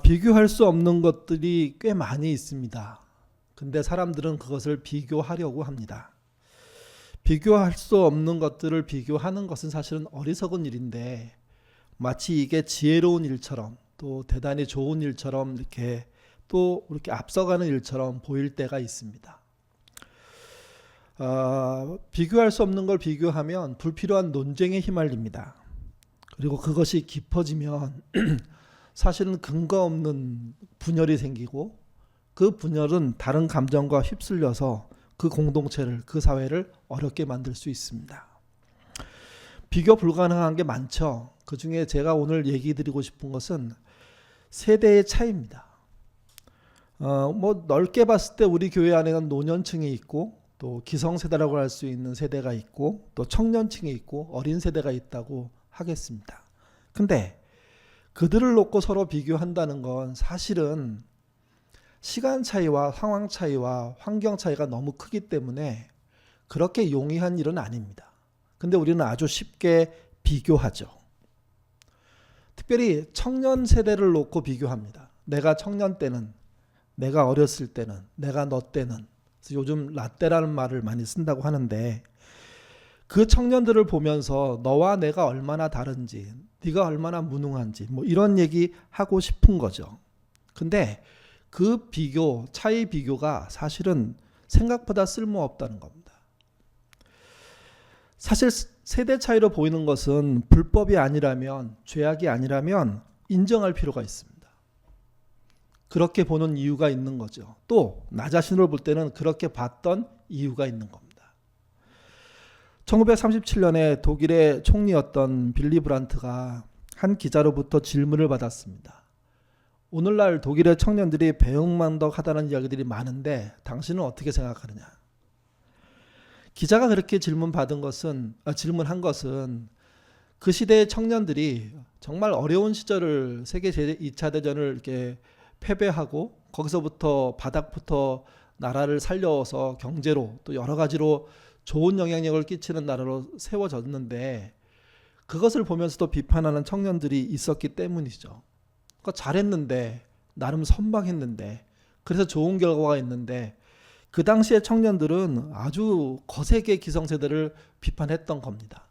비교할 수 없는 것들이 꽤 많이 있습니다. 근데 사람들은 그것을 비교하려고 합니다. 비교할 수 없는 것들을 비교하는 것은 사실은 어리석은 일인데 마치 이게 지혜로운 일처럼 또 대단히 좋은 일처럼 이렇게 앞서가는 일처럼 보일 때가 있습니다. 비교할 수 없는 걸 비교하면 불필요한 논쟁에 휘말립니다. 그리고 그것이 깊어지면 사실은 근거 없는 분열이 생기고 그 분열은 다른 감정과 휩쓸려서 그 공동체를, 그 사회를 어렵게 만들 수 있습니다. 비교 불가능한 게 많죠. 그 중에 제가 오늘 얘기 드리고 싶은 것은 세대의 차이입니다. 넓게 봤을 때 우리 교회 안에는 노년층이 있고 또 기성세대라고 할 수 있는 세대가 있고 또 청년층이 있고 어린 세대가 있다고 하겠습니다. 근데 그들을 놓고 서로 비교한다는 건 사실은 시간 차이와 상황 차이와 환경 차이가 너무 크기 때문에 그렇게 용이한 일은 아닙니다. 근데 우리는 아주 쉽게 비교하죠. 특별히 청년 세대를 놓고 비교합니다. 내가 청년 때는, 내가 어렸을 때는, 내가 너 때는. 그래서 요즘 라떼라는 말을 많이 쓴다고 하는데 그 청년들을 보면서 너와 내가 얼마나 다른지, 네가 얼마나 무능한지 이런 얘기 하고 싶은 거죠. 근데 그 비교, 차이 비교가 사실은 생각보다 쓸모없다는 겁니다. 사실 세대 차이로 보이는 것은 불법이 아니라면, 죄악이 아니라면 인정할 필요가 있습니다. 그렇게 보는 이유가 있는 거죠. 또 나 자신을 볼 때는 그렇게 봤던 이유가 있는 겁니다. 1937년에 독일의 총리였던 빌리 브란트가 한 기자로부터 질문을 받았습니다. 오늘날 독일의 청년들이 배은망덕하다는 이야기들이 많은데 당신은 어떻게 생각하느냐? 기자가 그렇게 질문한 것은 그 시대의 청년들이 정말 어려운 시절을 세계 2차 대전을 이렇게 패배하고 거기서부터 바닥부터 나라를 살려서 경제로 또 여러 가지로 좋은 영향력을 끼치는 나라로 세워졌는데 그것을 보면서도 비판하는 청년들이 있었기 때문이죠. 그러니까 잘했는데 나름 선방했는데 그래서 좋은 결과가 있는데 그 당시의 청년들은 아주 거세게 기성세대를 비판했던 겁니다.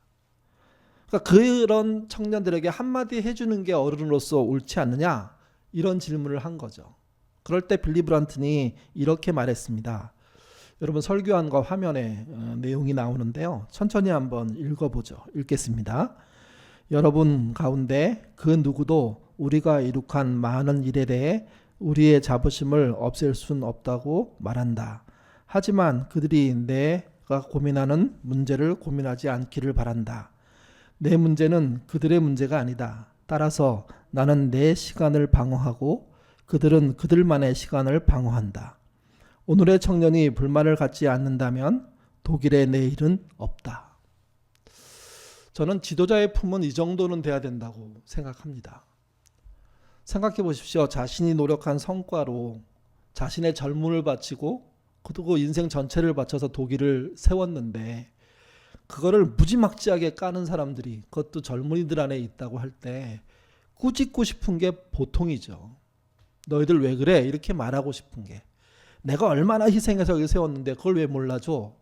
그러니까 그런 청년들에게 한마디 해주는 게 어른으로서 옳지 않느냐 이런 질문을 한 거죠. 그럴 때 빌리 브란트니 이렇게 말했습니다. 여러분 설교안과 화면에 내용이 나오는데요. 천천히 한번 읽어보죠. 읽겠습니다. 여러분 가운데 그 누구도 우리가 이룩한 많은 일에 대해 우리의 자부심을 없앨 수는 없다고 말한다. 하지만 그들이 내가 고민하는 문제를 고민하지 않기를 바란다. 내 문제는 그들의 문제가 아니다. 따라서 나는 내 시간을 방어하고 그들은 그들만의 시간을 방어한다. 오늘의 청년이 불만을 갖지 않는다면 독일의 내일은 없다. 저는 지도자의 품은 이 정도는 돼야 된다고 생각합니다. 생각해 보십시오. 자신이 노력한 성과로 자신의 젊음을 바치고 그리고 인생 전체를 바쳐서 독일을 세웠는데 그거를 무지막지하게 까는 사람들이 그것도 젊은이들 안에 있다고 할 때 꾸짖고 싶은 게 보통이죠. 너희들 왜 그래? 이렇게 말하고 싶은 게. 내가 얼마나 희생해서 여기 세웠는데 그걸 왜 몰라줘?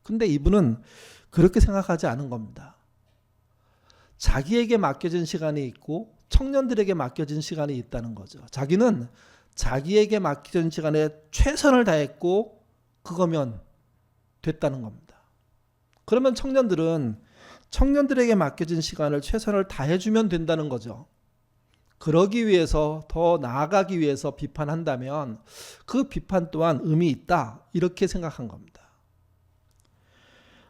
근데 이분은 그렇게 생각하지 않은 겁니다. 자기에게 맡겨진 시간이 있고 청년들에게 맡겨진 시간이 있다는 거죠. 자기는 자기에게 맡겨진 시간에 최선을 다했고 그거면 됐다는 겁니다. 그러면 청년들은 청년들에게 맡겨진 시간을 최선을 다해주면 된다는 거죠. 그러기 위해서 더 나아가기 위해서 비판한다면 그 비판 또한 의미 있다 이렇게 생각한 겁니다.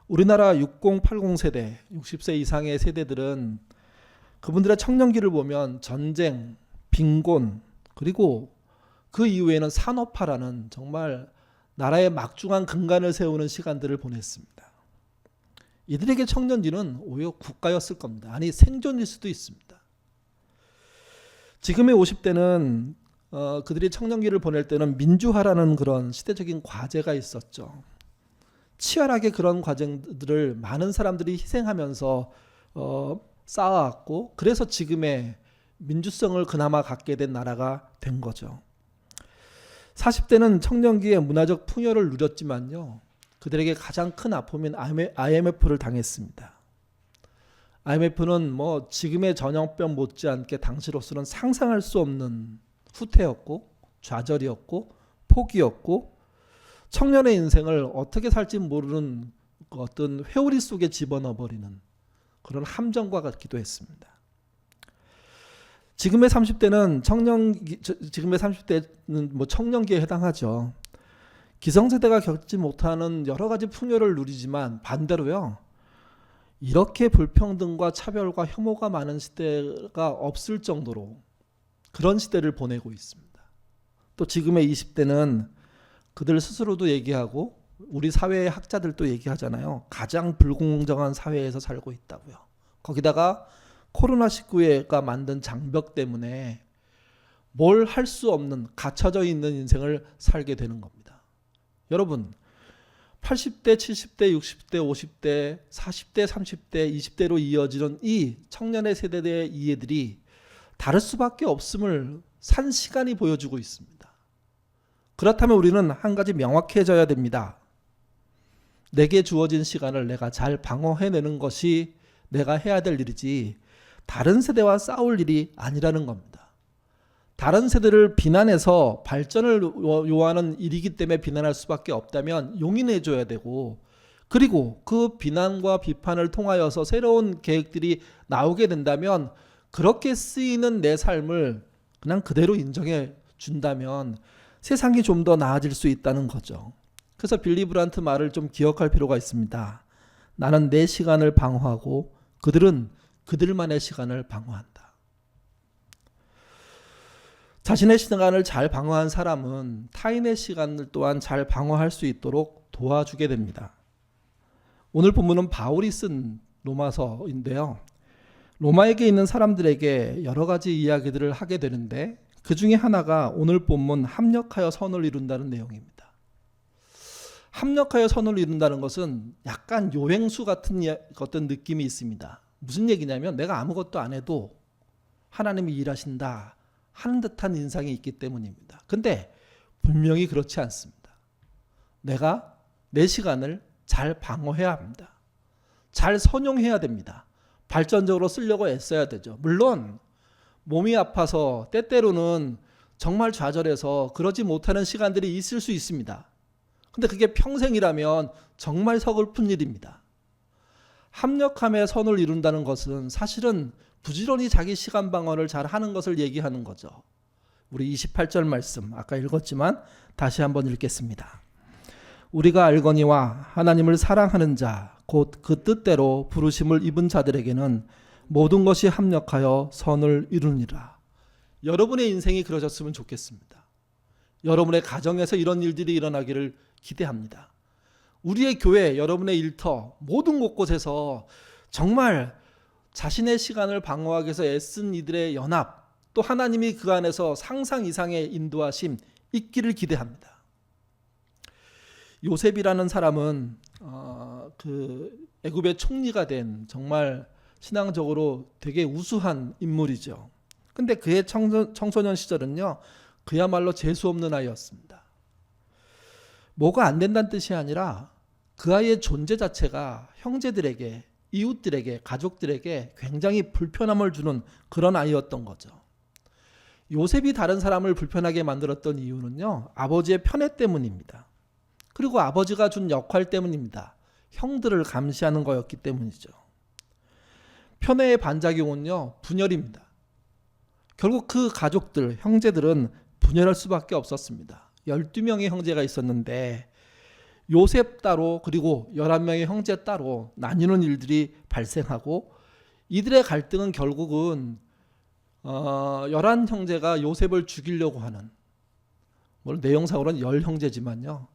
우리나라 60, 80 세대, 60세 이상의 세대들은 그분들의 청년기를 보면 전쟁, 빈곤 그리고 그 이후에는 산업화라는 정말 나라의 막중한 근간을 세우는 시간들을 보냈습니다. 이들에게 청년기는 오히려 국가였을 겁니다. 아니 생존일 수도 있습니다. 지금의 50대는 그들이 청년기를 보낼 때는 민주화라는 그런 시대적인 과제가 있었죠. 치열하게 그런 과정들을 많은 사람들이 희생하면서 쌓아왔고 그래서 지금의 민주성을 그나마 갖게 된 나라가 된 거죠. 40대는 청년기에 문화적 풍요를 누렸지만요. 그들에게 가장 큰 아픔인 IMF를 당했습니다. IMF는 뭐 지금의 전염병 못지않게 당시로서는 상상할 수 없는 후퇴였고 좌절이었고 포기였고 청년의 인생을 어떻게 살지 모르는 어떤 회오리 속에 집어넣어버리는 그런 함정과 같기도 했습니다. 지금의 30대는 뭐 청년기에 해당하죠. 기성세대가 겪지 못하는 여러 가지 풍요를 누리지만 반대로요. 이렇게 불평등과 차별과 혐오가 많은 시대가 없을 정도로 그런 시대를 보내고 있습니다. 또 지금의 20대는 그들 스스로도 얘기하고 우리 사회의 학자들도 얘기하잖아요. 가장 불공정한 사회에서 살고 있다고요. 거기다가 코로나19가 만든 장벽 때문에 뭘 할 수 없는 갇혀져 있는 인생을 살게 되는 겁니다. 여러분 80대, 70대, 60대, 50대, 40대, 30대, 20대로 이어지는 이 청년의 세대의 이해들이 다를 수밖에 없음을 산 시간이 보여주고 있습니다. 그렇다면 우리는 한 가지 명확해져야 됩니다. 내게 주어진 시간을 내가 잘 방어해내는 것이 내가 해야 될 일이지 다른 세대와 싸울 일이 아니라는 겁니다. 다른 세대를 비난해서 발전을 요하는 일이기 때문에 비난할 수밖에 없다면 용인해줘야 되고 그리고 그 비난과 비판을 통하여서 새로운 계획들이 나오게 된다면 그렇게 쓰이는 내 삶을 그냥 그대로 인정해 준다면 세상이 좀 더 나아질 수 있다는 거죠. 그래서 빌리 브란트 말을 좀 기억할 필요가 있습니다. 나는 내 시간을 방어하고 그들은 그들만의 시간을 방어한다. 자신의 시간을 잘 방어한 사람은 타인의 시간을 또한 잘 방어할 수 있도록 도와주게 됩니다. 오늘 본문은 바울이 쓴 로마서인데요. 로마에게 있는 사람들에게 여러 가지 이야기들을 하게 되는데 그 중에 하나가 오늘 본문 합력하여 선을 이룬다는 내용입니다. 합력하여 선을 이룬다는 것은 약간 요행수 같은 어떤 느낌이 있습니다. 무슨 얘기냐면 내가 아무것도 안 해도 하나님이 일하신다 하는 듯한 인상이 있기 때문입니다. 근데 분명히 그렇지 않습니다. 내가 내 시간을 잘 방어해야 합니다. 잘 선용해야 됩니다. 발전적으로 쓰려고 애써야 되죠. 물론 몸이 아파서 때때로는 정말 좌절해서 그러지 못하는 시간들이 있을 수 있습니다. 근데 그게 평생이라면 정말 서글픈 일입니다. 합력함에 선을 이룬다는 것은 사실은 부지런히 자기 시간 방어를 잘 하는 것을 얘기하는 거죠. 우리 28절 말씀 아까 읽었지만 다시 한번 읽겠습니다. 우리가 알거니와 하나님을 사랑하는 자 곧 그 뜻대로 부르심을 입은 자들에게는 모든 것이 합력하여 선을 이루니라. 여러분의 인생이 그러셨으면 좋겠습니다. 여러분의 가정에서 이런 일들이 일어나기를 기대합니다. 우리의 교회, 여러분의 일터, 모든 곳곳에서 정말 자신의 시간을 방어하기 위해서 애쓴 이들의 연합, 또 하나님이 그 안에서 상상 이상의 인도하심 있기를 기대합니다. 요셉이라는 사람은 그 애굽의 총리가 된 정말 신앙적으로 되게 우수한 인물이죠. 근데 그의 청소년 시절은요, 그야말로 재수 없는 아이였습니다. 뭐가 안 된다는 뜻이 아니라 그 아이의 존재 자체가 형제들에게, 이웃들에게, 가족들에게 굉장히 불편함을 주는 그런 아이였던 거죠. 요셉이 다른 사람을 불편하게 만들었던 이유는요, 아버지의 편애 때문입니다. 그리고 아버지가 준 역할 때문입니다. 형들을 감시하는 거였기 때문이죠. 편애의 반작용은요, 분열입니다. 결국 그 가족들, 형제들은 분열할 수밖에 없었습니다. 12명의 형제가 있었는데 요셉 따로 그리고 11명의 형제 따로 나뉘는 일들이 발생하고 이들의 갈등은 결국은 11형제가 요셉을 죽이려고 하는, 물론 내용상으로는 10형제지만요.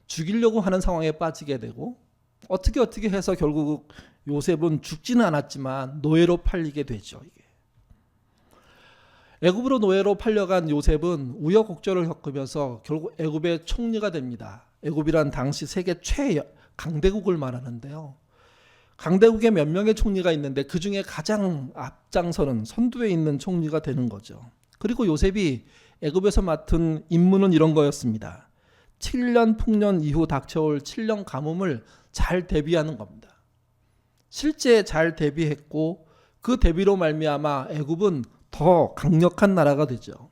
죽이려고 하는 상황에 빠지게 되고 어떻게 해서 결국 요셉은 죽지는 않았지만 노예로 팔리게 되죠. 이게. 애굽으로 노예로 팔려간 요셉은 우여곡절을 겪으면서 결국 애굽의 총리가 됩니다. 애굽이란 당시 세계 최강대국을 말하는데요. 강대국에 몇 명의 총리가 있는데 그 중에 가장 앞장서는 선두에 있는 총리가 되는 거죠. 그리고 요셉이 애굽에서 맡은 임무는 이런 거였습니다. 7년 풍년 이후 닥쳐올 7년 가뭄을 잘 대비하는 겁니다. 실제 잘 대비했고 그 대비로 말미암아 애굽은 더 강력한 나라가 되죠.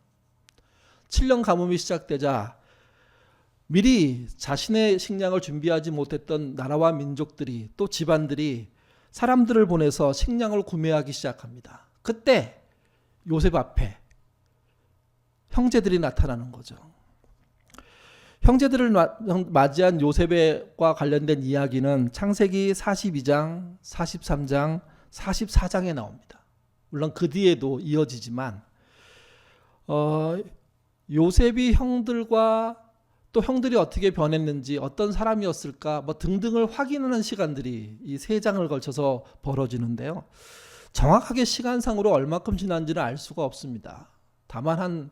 7년 가뭄이 시작되자 미리 자신의 식량을 준비하지 못했던 나라와 민족들이 또 집안들이 사람들을 보내서 식량을 구매하기 시작합니다. 그때 요셉 앞에 형제들이 나타나는 거죠. 형제들을 맞이한 요셉과 관련된 이야기는 창세기 42장, 43장, 44장에 나옵니다. 물론 그 뒤에도 이어지지만 요셉이 형들과 또 형들이 어떻게 변했는지 어떤 사람이었을까 뭐 등등을 확인하는 시간들이 이 세 장을 걸쳐서 벌어지는데요. 정확하게 시간상으로 얼마큼 지난지는 알 수가 없습니다. 다만 한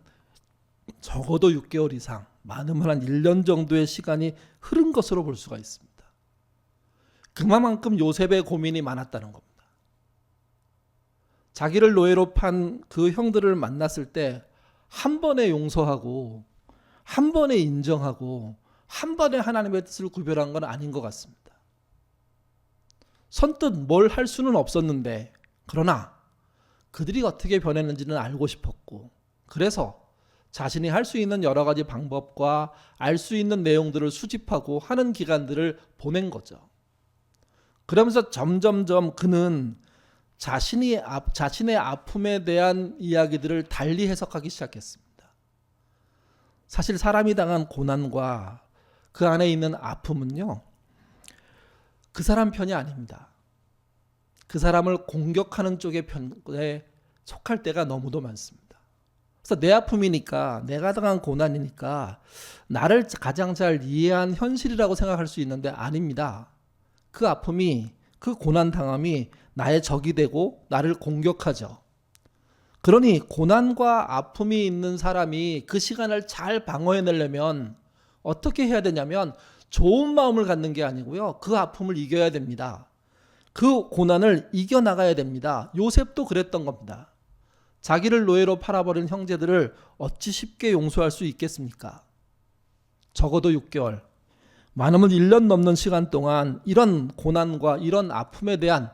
적어도 6개월 이상, 많으면 한 1년 정도의 시간이 흐른 것으로 볼 수가 있습니다. 그만큼 요셉의 고민이 많았다는 겁니다. 자기를 노예로 판 그 형들을 만났을 때 한 번에 용서하고 한 번에 인정하고 한 번에 하나님의 뜻을 구별한 건 아닌 것 같습니다. 선뜻 뭘 할 수는 없었는데 그러나 그들이 어떻게 변했는지는 알고 싶었고 그래서 자신이 할 수 있는 여러 가지 방법과 알 수 있는 내용들을 수집하고 하는 기간들을 보낸 거죠. 그러면서 점점점 그는 자신의 아픔에 대한 이야기들을 달리 해석하기 시작했습니다. 사실 사람이 당한 고난과 그 안에 있는 아픔은요, 그 사람 편이 아닙니다. 그 사람을 공격하는 쪽의 편에 속할 때가 너무도 많습니다. 그래서 내 아픔이니까, 내가 당한 고난이니까 나를 가장 잘 이해한 현실이라고 생각할 수 있는데 아닙니다. 그 아픔이, 그 고난 당함이 나의 적이 되고 나를 공격하죠. 그러니 고난과 아픔이 있는 사람이 그 시간을 잘 방어해내려면 어떻게 해야 되냐면 좋은 마음을 갖는 게 아니고요. 그 아픔을 이겨야 됩니다. 그 고난을 이겨나가야 됩니다. 요셉도 그랬던 겁니다. 자기를 노예로 팔아버린 형제들을 어찌 쉽게 용서할 수 있겠습니까? 적어도 6개월, 많으면 1년 넘는 시간 동안 이런 고난과 이런 아픔에 대한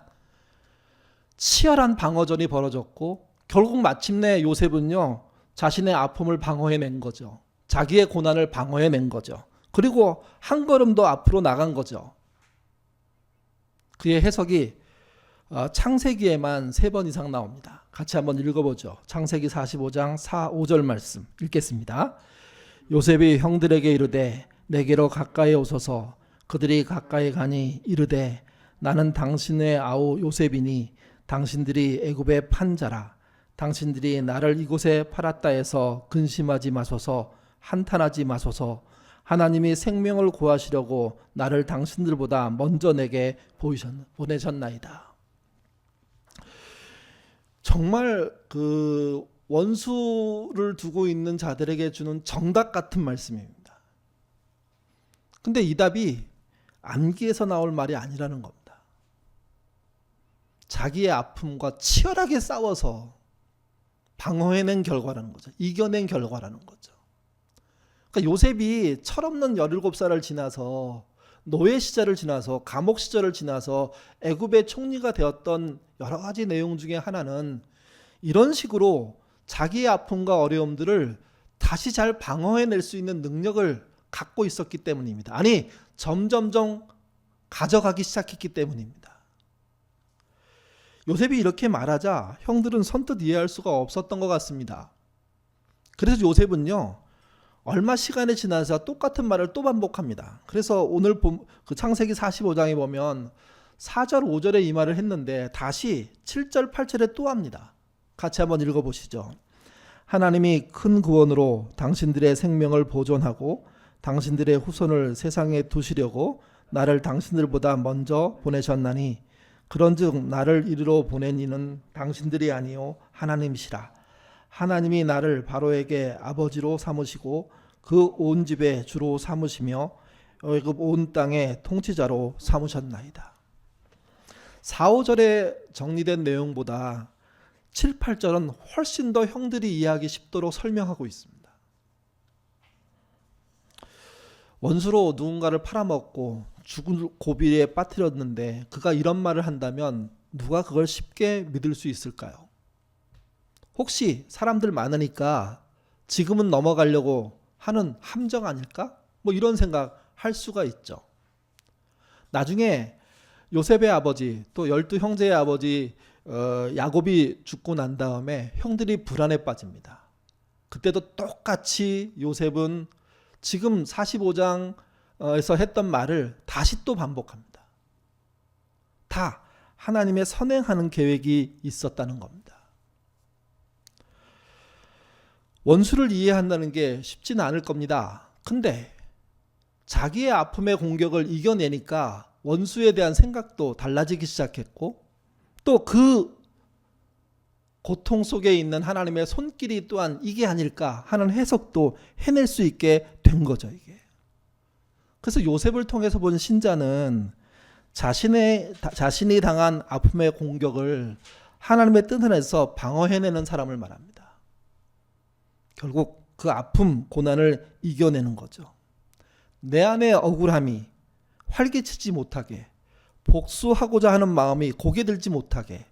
치열한 방어전이 벌어졌고 결국 마침내 요셉은요, 자신의 아픔을 방어해낸 거죠. 자기의 고난을 방어해낸 거죠. 그리고 한 걸음 더 앞으로 나간 거죠. 그의 해석이 창세기에만 3번 이상 나옵니다. 같이 한번 읽어보죠. 창세기 45장 4, 5절 말씀 읽겠습니다. 요셉이 형들에게 이르되 내게로 가까이 오소서. 그들이 가까이 가니 이르되 나는 당신의 아우 요셉이니 당신들이 애굽에 판 자라. 당신들이 나를 이곳에 팔았다 해서 근심하지 마소서. 한탄하지 마소서. 하나님이 생명을 구하시려고 나를 당신들보다 먼저 내게 보내셨나이다. 정말 그 원수를 두고 있는 자들에게 주는 정답 같은 말씀입니다. 근데 이 답이 안기에서 나올 말이 아니라는 겁니다. 자기의 아픔과 치열하게 싸워서 방어해낸 결과라는 거죠. 이겨낸 결과라는 거죠. 그러니까 요셉이 철없는 17살을 지나서 노예 시절을 지나서 감옥 시절을 지나서 애굽의 총리가 되었던 여러 가지 내용 중에 하나는 이런 식으로 자기의 아픔과 어려움들을 다시 잘 방어해낼 수 있는 능력을 갖고 있었기 때문입니다. 아니, 점점점 가져가기 시작했기 때문입니다. 요셉이 이렇게 말하자 형들은 선뜻 이해할 수가 없었던 것 같습니다. 그래서 요셉은요, 얼마 시간이 지나서 똑같은 말을 또 반복합니다. 그래서 오늘 그 창세기 45장에 보면 4절 5절에 이 말을 했는데 다시 7절 8절에 또 합니다. 같이 한번 읽어보시죠. 하나님이 큰 구원으로 당신들의 생명을 보존하고 당신들의 후손을 세상에 두시려고 나를 당신들보다 먼저 보내셨나니 그런즉 나를 이리로 보낸 이는 당신들이 아니요 하나님이시라. 하나님이 나를 바로에게 아버지로 삼으시고 그 온 집의 주로 삼으시며 애굽 온 땅의 통치자로 삼으셨나이다. 4, 5절에 정리된 내용보다 7, 8절은 훨씬 더 형들이 이해하기 쉽도록 설명하고 있습니다. 원수로 누군가를 팔아먹고 죽을 고비에 빠뜨렸는데 그가 이런 말을 한다면 누가 그걸 쉽게 믿을 수 있을까요? 혹시 사람들 많으니까 지금은 넘어가려고 하는 함정 아닐까? 뭐 이런 생각 할 수가 있죠. 나중에 요셉의 아버지 또 12형제의 아버지 야곱이 죽고 난 다음에 형들이 불안에 빠집니다. 그때도 똑같이 요셉은 지금 45장에서 했던 말을 다시 또 반복합니다. 다 하나님의 선행하는 계획이 있었다는 겁니다. 원수를 이해한다는 게 쉽지는 않을 겁니다. 근데 자기의 아픔의 공격을 이겨내니까 원수에 대한 생각도 달라지기 시작했고 또 그 고통 속에 있는 하나님의 손길이 또한 이게 아닐까 하는 해석도 해낼 수 있게 된 거죠, 이게. 그래서 요셉을 통해서 본 신자는 자신이 당한 아픔의 공격을 하나님의 뜻 안에서 방어해내는 사람을 말합니다. 결국 그 아픔, 고난을 이겨내는 거죠. 내 안의 억울함이 활기치지 못하게, 복수하고자 하는 마음이 고개 들지 못하게,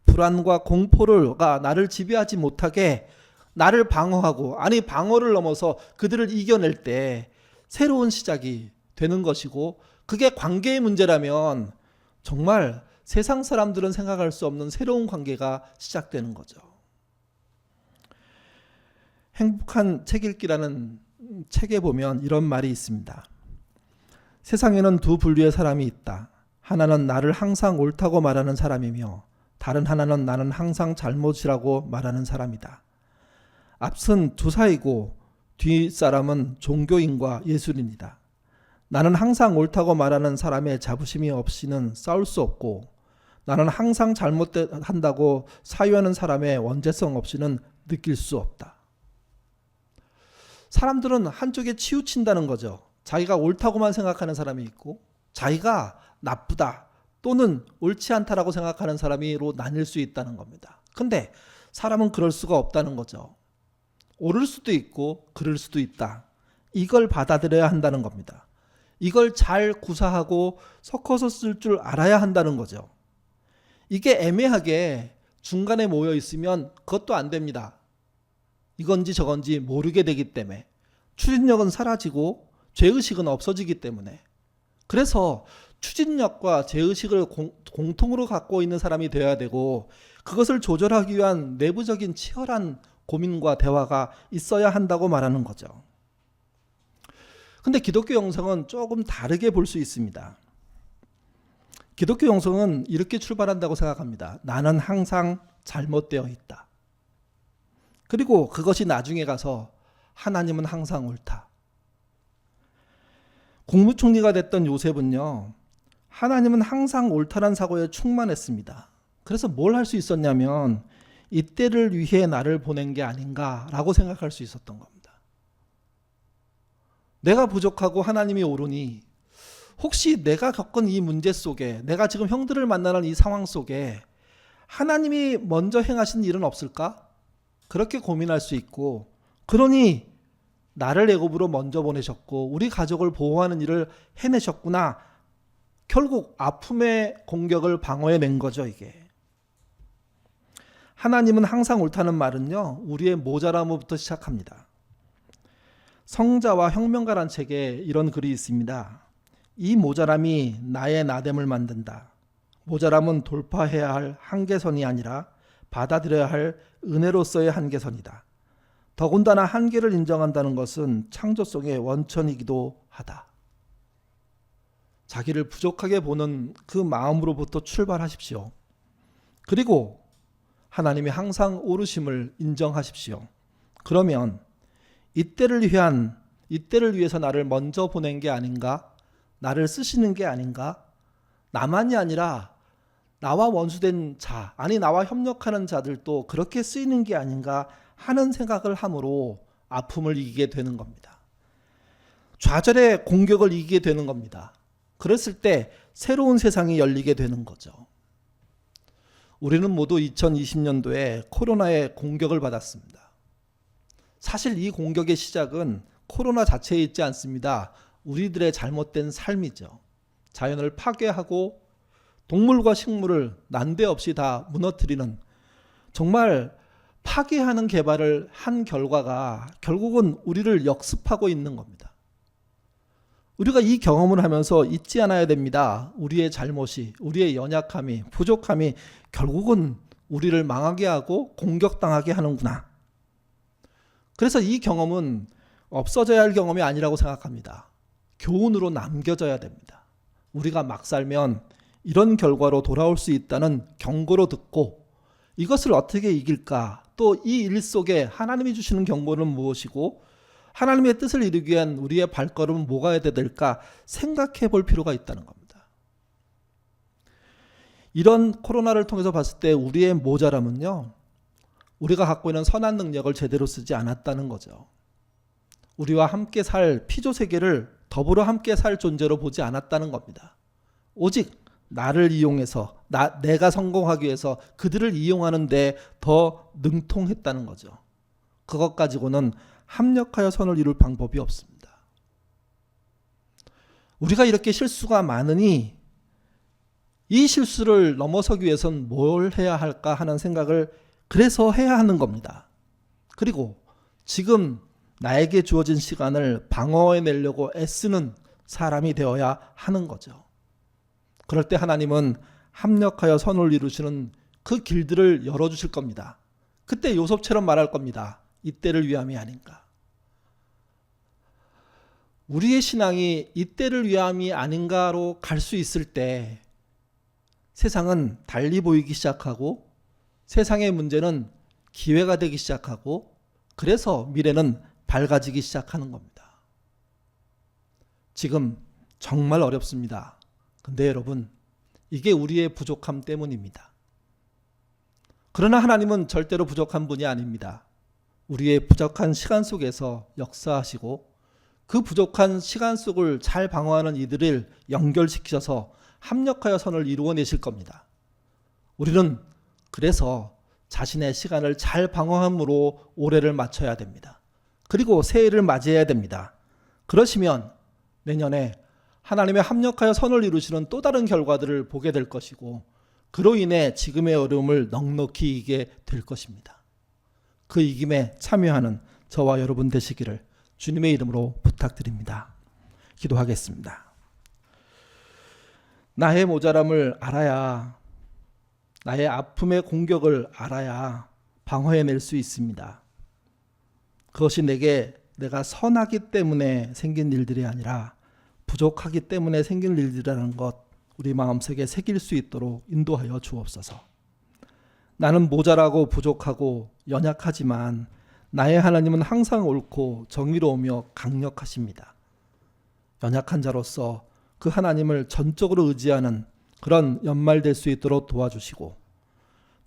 불안과 공포가 나를 지배하지 못하게 나를 방어하고, 아니 방어를 넘어서 그들을 이겨낼 때 새로운 시작이 되는 것이고, 그게 관계의 문제라면 정말 세상 사람들은 생각할 수 없는 새로운 관계가 시작되는 거죠. 행복한 책 읽기라는 책에 보면 이런 말이 있습니다. 세상에는 두 분류의 사람이 있다. 하나는 나를 항상 옳다고 말하는 사람이며 다른 하나는 나는 항상 잘못이라고 말하는 사람이다. 앞은 투사이고 뒷사람은 종교인과 예술인이다. 나는 항상 옳다고 말하는 사람의 자부심이 없이는 싸울 수 없고 나는 항상 잘못한다고 사유하는 사람의 원죄성 없이는 느낄 수 없다. 사람들은 한쪽에 치우친다는 거죠. 자기가 옳다고만 생각하는 사람이 있고 자기가 나쁘다 또는 옳지 않다라고 생각하는 사람으로 나뉠 수 있다는 겁니다. 근데 사람은 그럴 수가 없다는 거죠. 옳을 수도 있고 그럴 수도 있다. 이걸 받아들여야 한다는 겁니다. 이걸 잘 구사하고 섞어서 쓸 줄 알아야 한다는 거죠. 이게 애매하게 중간에 모여 있으면 그것도 안 됩니다. 이건지 저건지 모르게 되기 때문에 추진력은 사라지고 죄의식은 없어지기 때문에. 그래서 추진력과 죄의식을 공통으로 갖고 있는 사람이 되어야 되고 그것을 조절하기 위한 내부적인 치열한 고민과 대화가 있어야 한다고 말하는 거죠. 근데 기독교 영성은 조금 다르게 볼 수 있습니다. 기독교 영성은 이렇게 출발한다고 생각합니다. 나는 항상 잘못되어 있다. 그리고 그것이 나중에 가서 하나님은 항상 옳다. 국무총리가 됐던 요셉은요, 하나님은 항상 옳다는 사고에 충만했습니다. 그래서 뭘 할 수 있었냐면 이때를 위해 나를 보낸 게 아닌가라고 생각할 수 있었던 겁니다. 내가 부족하고 하나님이 옳으니 혹시 내가 겪은 이 문제 속에, 내가 지금 형들을 만나는 이 상황 속에 하나님이 먼저 행하신 일은 없을까? 그렇게 고민할 수 있고, 그러니 나를 애굽으로 먼저 보내셨고 우리 가족을 보호하는 일을 해내셨구나. 결국 아픔의 공격을 방어해낸 거죠, 이게. 하나님은 항상 옳다는 말은요, 우리의 모자람으로부터 시작합니다. 성자와 혁명가란 책에 이런 글이 있습니다. 이 모자람이 나의 나됨을 만든다. 모자람은 돌파해야 할 한계선이 아니라 받아들여야 할 은혜로서의 한계선이다. 더군다나 한계를 인정한다는 것은 창조성의 원천이기도 하다. 자기를 부족하게 보는 그 마음으로부터 출발하십시오. 그리고 하나님이 항상 옳으심을 인정하십시오. 그러면 이때를 위해서 나를 먼저 보낸 게 아닌가? 나를 쓰시는 게 아닌가? 나만이 아니라 나와 원수된 자, 아니 나와 협력하는 자들도 그렇게 쓰이는 게 아닌가 하는 생각을 함으로 아픔을 이기게 되는 겁니다. 좌절의 공격을 이기게 되는 겁니다. 그랬을 때 새로운 세상이 열리게 되는 거죠. 우리는 모두 2020년도에 코로나의 공격을 받았습니다. 사실 이 공격의 시작은 코로나 자체에 있지 않습니다. 우리들의 잘못된 삶이죠. 자연을 파괴하고 동물과 식물을 난데없이 다 무너뜨리는, 정말 파괴하는 개발을 한 결과가 결국은 우리를 역습하고 있는 겁니다. 우리가 이 경험을 하면서 잊지 않아야 됩니다. 우리의 잘못이, 우리의 연약함이, 부족함이 결국은 우리를 망하게 하고 공격당하게 하는구나. 그래서 이 경험은 없어져야 할 경험이 아니라고 생각합니다. 교훈으로 남겨져야 됩니다. 우리가 막 살면 이런 결과로 돌아올 수 있다는 경고로 듣고 이것을 어떻게 이길까? 또 이 일 속에 하나님이 주시는 경고는 무엇이고 하나님의 뜻을 이루기 위한 우리의 발걸음은 뭐가 해야 될까 생각해 볼 필요가 있다는 겁니다. 이런 코로나를 통해서 봤을 때 우리의 모자람은요, 우리가 갖고 있는 선한 능력을 제대로 쓰지 않았다는 거죠. 우리와 함께 살 피조세계를 더불어 함께 살 존재로 보지 않았다는 겁니다. 오직 나를 이용해서 내가 성공하기 위해서 그들을 이용하는 데 더 능통했다는 거죠. 그것 가지고는 합력하여 선을 이룰 방법이 없습니다. 우리가 이렇게 실수가 많으니 이 실수를 넘어서기 위해서는 뭘 해야 할까 하는 생각을 그래서 해야 하는 겁니다. 그리고 지금 나에게 주어진 시간을 방어해내려고 애쓰는 사람이 되어야 하는 거죠. 그럴 때 하나님은 합력하여 선을 이루시는 그 길들을 열어주실 겁니다. 그때 요셉처럼 말할 겁니다. 이때를 위함이 아닌가. 우리의 신앙이 이때를 위함이 아닌가로 갈 수 있을 때 세상은 달리 보이기 시작하고 세상의 문제는 기회가 되기 시작하고 그래서 미래는 밝아지기 시작하는 겁니다. 지금 정말 어렵습니다. 근데 여러분, 이게 우리의 부족함 때문입니다. 그러나 하나님은 절대로 부족한 분이 아닙니다. 우리의 부족한 시간 속에서 역사하시고 그 부족한 시간 속을 잘 방어하는 이들을 연결시키셔서 합력하여 선을 이루어내실 겁니다. 우리는 그래서 자신의 시간을 잘 방어함으로 올해를 마쳐야 됩니다. 그리고 새해를 맞이해야 됩니다. 그러시면 내년에 하나님의 합력하여 선을 이루시는 또 다른 결과들을 보게 될 것이고 그로 인해 지금의 어려움을 넉넉히 이기게 될 것입니다. 그 이김에 참여하는 저와 여러분 되시기를 주님의 이름으로 부탁드립니다. 기도하겠습니다. 나의 모자람을 알아야, 나의 아픔의 공격을 알아야 방어해낼 수 있습니다. 그것이 내가 선하기 때문에 생긴 일들이 아니라 부족하기 때문에 생긴 일들이라는 것 우리 마음속에 새길 수 있도록 인도하여 주옵소서. 나는 모자라고 부족하고 연약하지만 나의 하나님은 항상 옳고 정의로우며 강력하십니다. 연약한 자로서 그 하나님을 전적으로 의지하는 그런 연말 될 수 있도록 도와주시고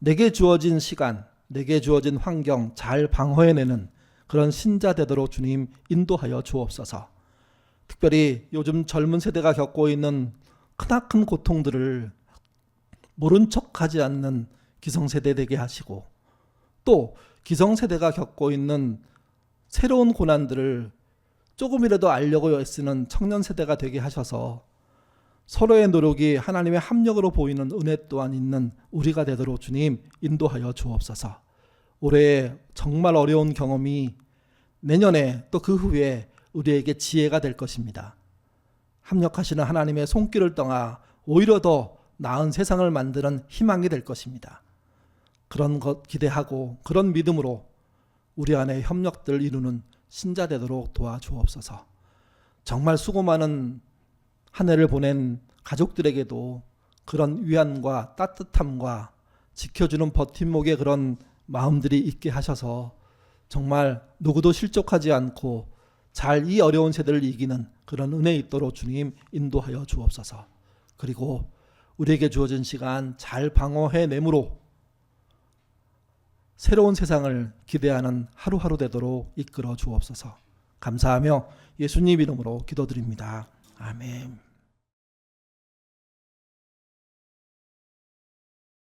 내게 주어진 시간, 내게 주어진 환경 잘 방어해내는 그런 신자 되도록 주님 인도하여 주옵소서. 특별히 요즘 젊은 세대가 겪고 있는 크나큰 고통들을 모른 척하지 않는 기성세대 되게 하시고 또 기성세대가 겪고 있는 새로운 고난들을 조금이라도 알려고 애쓰는 청년세대가 되게 하셔서 서로의 노력이 하나님의 합력으로 보이는 은혜 또한 있는 우리가 되도록 주님 인도하여 주옵소서. 올해 정말 어려운 경험이 내년에 또 그 후에 우리에게 지혜가 될 것입니다. 합력하시는 하나님의 손길을 떠나 오히려 더 나은 세상을 만드는 희망이 될 것입니다. 그런 것 기대하고 그런 믿음으로 우리 안에 협력들 이루는 신자 되도록 도와주옵소서. 정말 수고 많은 한 해를 보낸 가족들에게도 그런 위안과 따뜻함과 지켜주는 버팀목의 그런 마음들이 있게 하셔서 정말 누구도 실족하지 않고 잘 이 어려운 세대를 이기는 그런 은혜 있도록 주님 인도하여 주옵소서. 그리고 우리에게 주어진 시간 잘 방어해내므로 새로운 세상을 기대하는 하루하루 되도록 이끌어 주옵소서. 감사하며 예수님 이름으로 기도드립니다. 아멘.